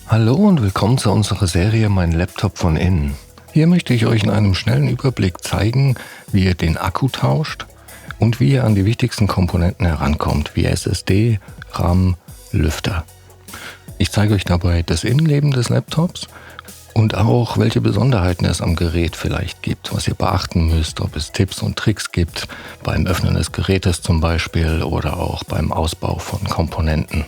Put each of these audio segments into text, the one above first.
Hallo und willkommen zu unserer Serie Mein Laptop von innen. Hier möchte ich euch in einem schnellen Überblick zeigen, wie ihr den Akku tauscht und wie ihr an die wichtigsten Komponenten herankommt, wie SSD, RAM, Lüfter. Ich zeige euch dabei das Innenleben des Laptops und auch, welche Besonderheiten es am Gerät vielleicht gibt, was ihr beachten müsst, ob es Tipps und Tricks gibt beim Öffnen des Gerätes zum Beispiel oder auch beim Ausbau von Komponenten.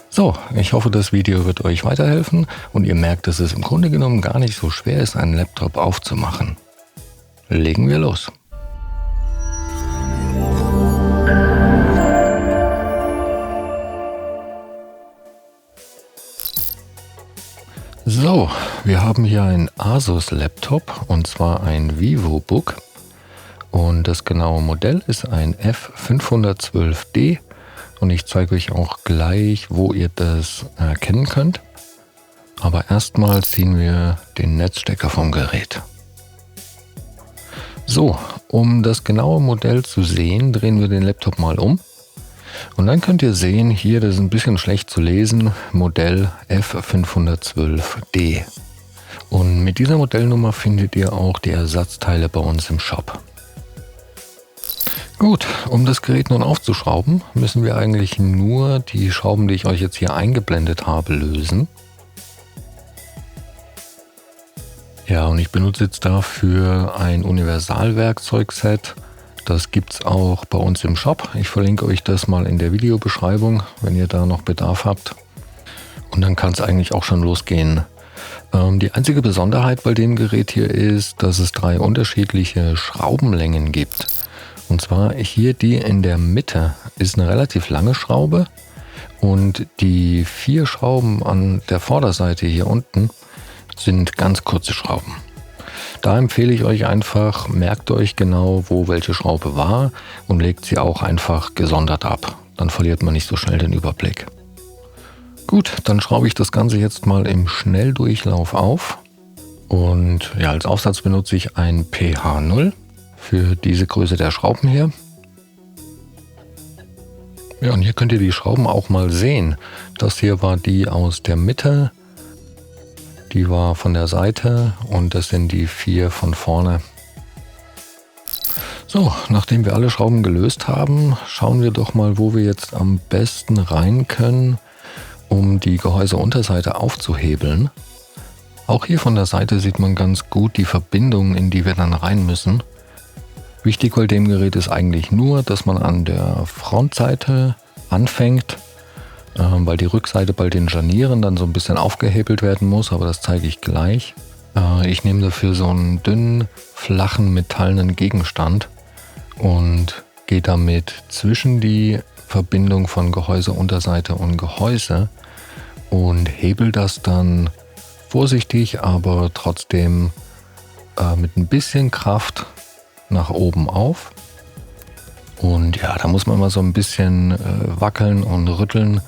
So, ich hoffe, das Video wird euch weiterhelfen und ihr merkt, dass es im Grunde genommen gar nicht so schwer ist, einen Laptop aufzumachen. Legen wir los. So, wir haben hier einen Asus Laptop und zwar ein VivoBook und das genaue Modell ist ein F512D. Und ich zeige euch auch gleich, wo ihr das erkennen könnt. Aber erstmal ziehen wir den Netzstecker vom Gerät. So, um das genaue Modell zu sehen, drehen wir den Laptop mal um. Und dann könnt ihr sehen, hier, das ist ein bisschen schlecht zu lesen, Modell F512D. Und mit dieser Modellnummer findet ihr auch die Ersatzteile bei uns im Shop. Gut, um das Gerät nun aufzuschrauben, müssen wir eigentlich nur die Schrauben, die ich euch jetzt hier eingeblendet habe, lösen. Ja, und ich benutze jetzt dafür ein Universalwerkzeugset. Das gibt es auch bei uns im Shop. Ich verlinke euch das mal in der Videobeschreibung, wenn ihr da noch Bedarf habt. Und dann kann es eigentlich auch schon losgehen. Die einzige Besonderheit bei dem Gerät hier ist, dass es 3 unterschiedliche Schraubenlängen gibt. Und zwar hier die in der Mitte ist eine relativ lange Schraube und die 4 Schrauben an der Vorderseite hier unten sind ganz kurze Schrauben. Da empfehle ich euch einfach, merkt euch genau, wo welche Schraube war und legt sie auch einfach gesondert ab. Dann verliert man nicht so schnell den Überblick. Gut, dann schraube ich das Ganze jetzt mal im Schnelldurchlauf auf. Und ja, als Aufsatz benutze ich ein PH0. Für diese Größe der Schrauben hier. Ja, und hier könnt ihr die Schrauben auch mal sehen. Das hier war die aus der Mitte, die war von der Seite und das sind die 4 von vorne. So, nachdem wir alle Schrauben gelöst haben, schauen wir doch mal, wo wir jetzt am besten rein können, um die Gehäuseunterseite aufzuhebeln. Auch hier von der Seite sieht man ganz gut die Verbindung, in die wir dann rein müssen. Wichtig bei dem Gerät ist eigentlich nur, dass man an der Frontseite anfängt, weil die Rückseite bei den Scharnieren dann so ein bisschen aufgehebelt werden muss, aber das zeige ich gleich. Ich nehme dafür so einen dünnen, flachen, metallenen Gegenstand und gehe damit zwischen die Verbindung von Gehäuseunterseite und Gehäuse und hebel das dann vorsichtig, aber trotzdem mit ein bisschen Kraft nach oben auf. Und ja, da muss man mal so ein bisschen wackeln und rütteln.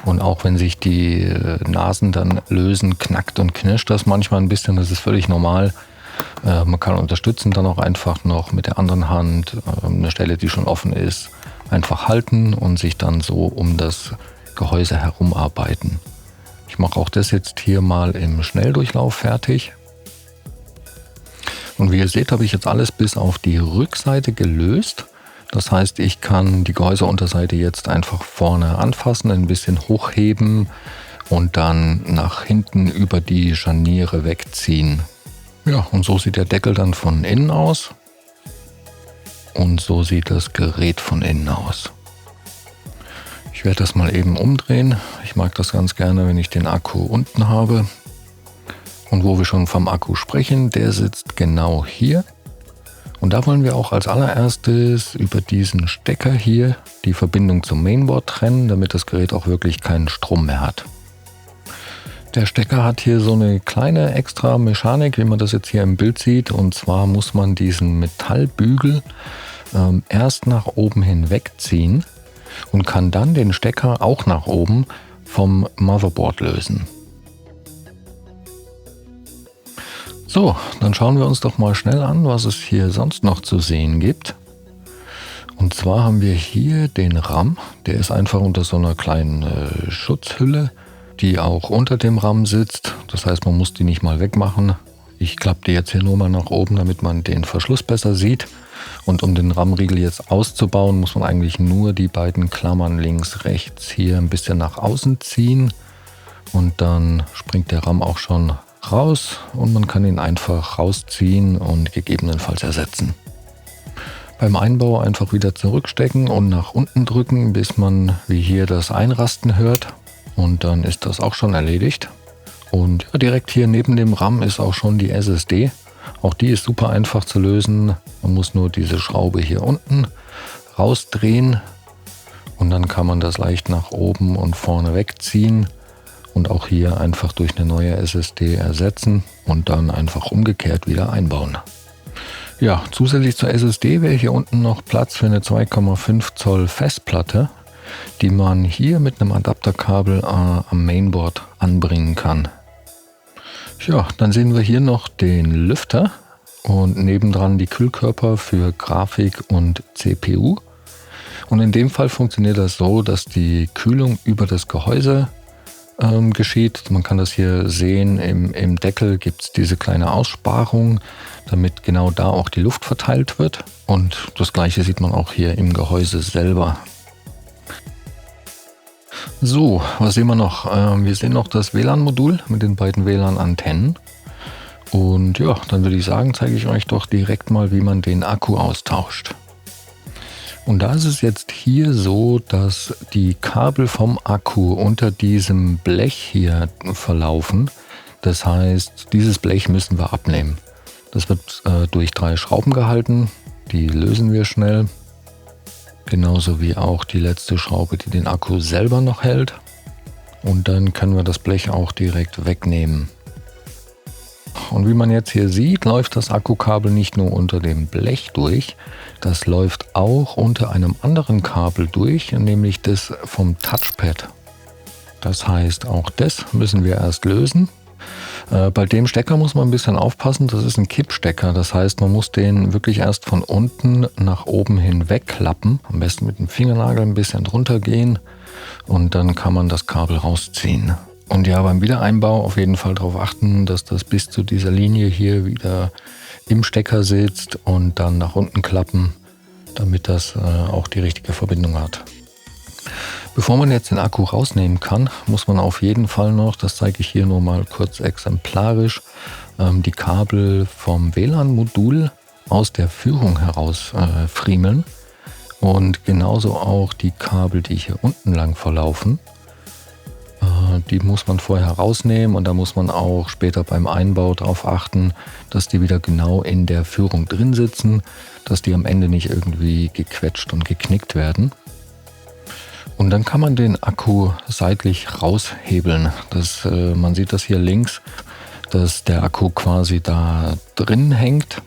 Und auch wenn sich die Nasen dann lösen, knackt und knirscht das manchmal ein bisschen. Das ist völlig normal. Man kann unterstützen dann auch einfach noch mit der anderen Hand eine Stelle, die schon offen ist, einfach halten und sich dann so um das Gehäuse herum arbeiten. Ich mache auch das jetzt hier mal im Schnelldurchlauf fertig. Und wie ihr seht, habe ich jetzt alles bis auf die Rückseite gelöst. Das heißt, ich kann die Gehäuseunterseite jetzt einfach vorne anfassen, ein bisschen hochheben und dann nach hinten über die Scharniere wegziehen. Ja, und so sieht der Deckel dann von innen aus. Und so sieht das Gerät von innen aus. Ich werde das mal eben umdrehen. Ich mag das ganz gerne, wenn ich den Akku unten habe. Und wo wir schon vom Akku sprechen, der sitzt genau hier. Und da wollen wir auch als allererstes über diesen Stecker hier die Verbindung zum Mainboard trennen, damit das Gerät auch wirklich keinen Strom mehr hat. Der Stecker hat hier so eine kleine extra Mechanik, wie man das jetzt hier im Bild sieht. Und zwar muss man diesen Metallbügel erst nach oben hin wegziehen und kann dann den Stecker auch nach oben vom Motherboard lösen. So, dann schauen wir uns doch mal schnell an, was es hier sonst noch zu sehen gibt. Und zwar haben wir hier den RAM, der ist einfach unter so einer kleinen Schutzhülle die auch unter dem RAM sitzt. Das heißt, man muss die nicht mal wegmachen. Ich klappe die jetzt hier nur mal nach oben, damit man den Verschluss besser sieht. Und um den RAM-Riegel jetzt auszubauen, muss man eigentlich nur die beiden Klammern links, rechts hier ein bisschen nach außen ziehen. Und dann springt der RAM auch schon raus und man kann ihn einfach rausziehen und gegebenenfalls ersetzen. Beim Einbau einfach wieder zurückstecken und nach unten drücken, bis man wie hier das Einrasten hört. Und dann ist das auch schon erledigt. Und ja, direkt hier neben dem RAM ist auch schon die SSD. Auch die ist super einfach zu lösen. Man muss nur diese Schraube hier unten rausdrehen und dann kann man das leicht nach oben und vorne wegziehen und auch hier einfach durch eine neue SSD ersetzen und dann einfach umgekehrt wieder einbauen. Ja, zusätzlich zur SSD wäre hier unten noch Platz für eine 2,5 Zoll Festplatte, die man hier mit einem Adapterkabel am Mainboard anbringen kann. Ja, dann sehen wir hier noch den Lüfter und nebendran die Kühlkörper für Grafik und CPU. Und in dem Fall funktioniert das so, dass die Kühlung über das Gehäuse geschieht. Man kann das hier sehen, im Deckel gibt es diese kleine Aussparung, damit genau da auch die Luft verteilt wird. Und das gleiche sieht man auch hier im Gehäuse selber. So, was sehen wir noch? Wir sehen noch das WLAN-Modul mit den beiden WLAN-Antennen. Und ja, dann würde ich sagen, zeige ich euch doch direkt mal, wie man den Akku austauscht. Und da ist es jetzt hier so, dass die Kabel vom Akku unter diesem Blech hier verlaufen. Das heißt, dieses Blech müssen wir abnehmen. Das wird durch 3 Schrauben gehalten. Die lösen wir schnell. Genauso wie auch die letzte Schraube, die den Akku selber noch hält. Und dann können wir das Blech auch direkt wegnehmen. Und wie man jetzt hier sieht, läuft das Akkukabel nicht nur unter dem Blech durch, das läuft auch unter einem anderen Kabel durch, nämlich das vom Touchpad. Das heißt, auch das müssen wir erst lösen. Bei dem Stecker muss man ein bisschen aufpassen, das ist ein Kippstecker, das heißt, man muss den wirklich erst von unten nach oben hin wegklappen, am besten mit dem Fingernagel ein bisschen drunter gehen und dann kann man das Kabel rausziehen. Und ja, beim Wiedereinbau auf jeden Fall darauf achten, dass das bis zu dieser Linie hier wieder im Stecker sitzt und dann nach unten klappen, damit das auch die richtige Verbindung hat. Bevor man jetzt den Akku rausnehmen kann, muss man auf jeden Fall noch, das zeige ich hier nur mal kurz exemplarisch, die Kabel vom WLAN-Modul aus der Führung heraus friemeln und genauso auch die Kabel, die hier unten lang verlaufen. Die muss man vorher rausnehmen und da muss man auch später beim Einbau darauf achten, dass die wieder genau in der Führung drin sitzen, dass die am Ende nicht irgendwie gequetscht und geknickt werden. Und dann kann man den Akku seitlich raushebeln. Man sieht das hier links, dass der Akku quasi da drin hängt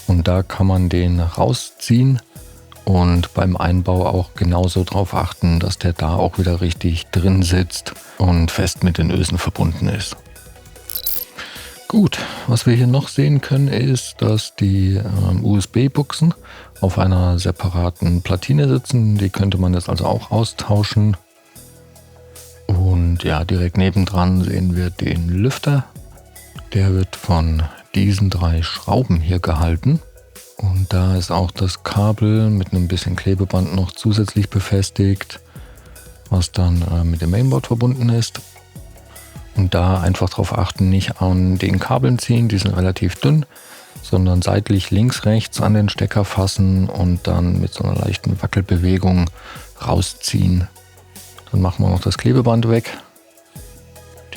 und da kann man den rausziehen und beim Einbau auch genauso darauf achten, dass der da auch wieder richtig drin sitzt und fest mit den Ösen verbunden ist. Gut, was wir hier noch sehen können ist, dass die USB-Buchsen auf einer separaten Platine sitzen. Die könnte man jetzt also auch austauschen. Und ja, direkt nebendran sehen wir den Lüfter. Der wird von diesen 3 Schrauben hier gehalten. Und da ist auch das Kabel mit einem bisschen Klebeband noch zusätzlich befestigt, was dann mit dem Mainboard verbunden ist. Und da einfach darauf achten, nicht an den Kabeln ziehen, die sind relativ dünn, sondern seitlich links, rechts an den Stecker fassen und dann mit so einer leichten Wackelbewegung rausziehen. Dann machen wir noch das Klebeband weg.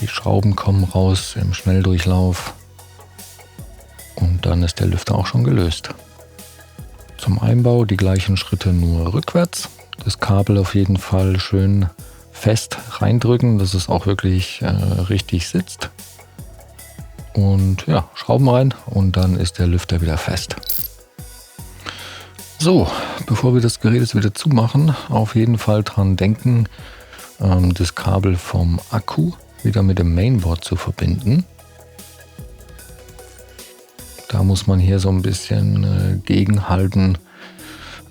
Die Schrauben kommen raus im Schnelldurchlauf und dann ist der Lüfter auch schon gelöst. Zum Einbau die gleichen Schritte nur rückwärts. Das Kabel auf jeden Fall schön fest reindrücken, dass es auch wirklich richtig sitzt. Und ja, Schrauben rein und dann ist der Lüfter wieder fest. So, bevor wir das Gerät jetzt wieder zumachen, auf jeden Fall dran denken, das Kabel vom Akku wieder mit dem Mainboard zu verbinden. Da muss man hier so ein bisschen gegenhalten,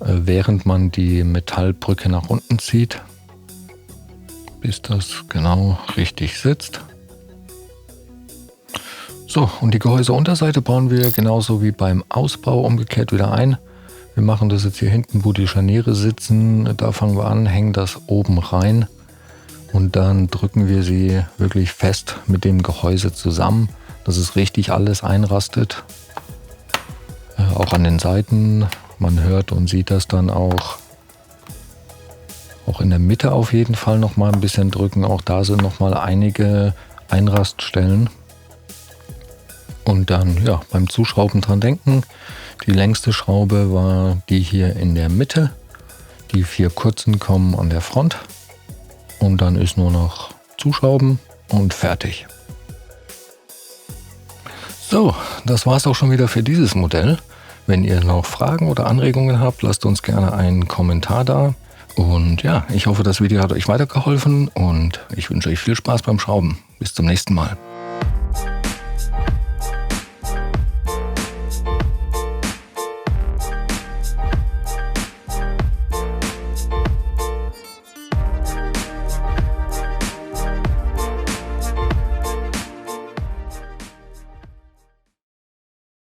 während man die Metallbrücke nach unten zieht. bis das genau richtig sitzt. So, und die Gehäuseunterseite bauen wir genauso wie beim Ausbau umgekehrt wieder ein. Wir machen das jetzt hier hinten, wo die Scharniere sitzen. Da fangen wir an, hängen das oben rein und dann drücken wir sie wirklich fest mit dem Gehäuse zusammen, dass es richtig alles einrastet. Auch an den Seiten. Man hört und sieht das dann auch. Auch in der Mitte auf jeden Fall noch mal ein bisschen drücken. Auch da sind noch mal einige Einraststellen. Und dann ja, beim Zuschrauben dran denken. Die längste Schraube war die hier in der Mitte. Die 4 kurzen kommen an der Front. Und dann ist nur noch zuschrauben und fertig. So, das war es auch schon wieder für dieses Modell. Wenn ihr noch Fragen oder Anregungen habt, lasst uns gerne einen Kommentar da. Und ja, ich hoffe, das Video hat euch weitergeholfen und ich wünsche euch viel Spaß beim Schrauben. Bis zum nächsten Mal.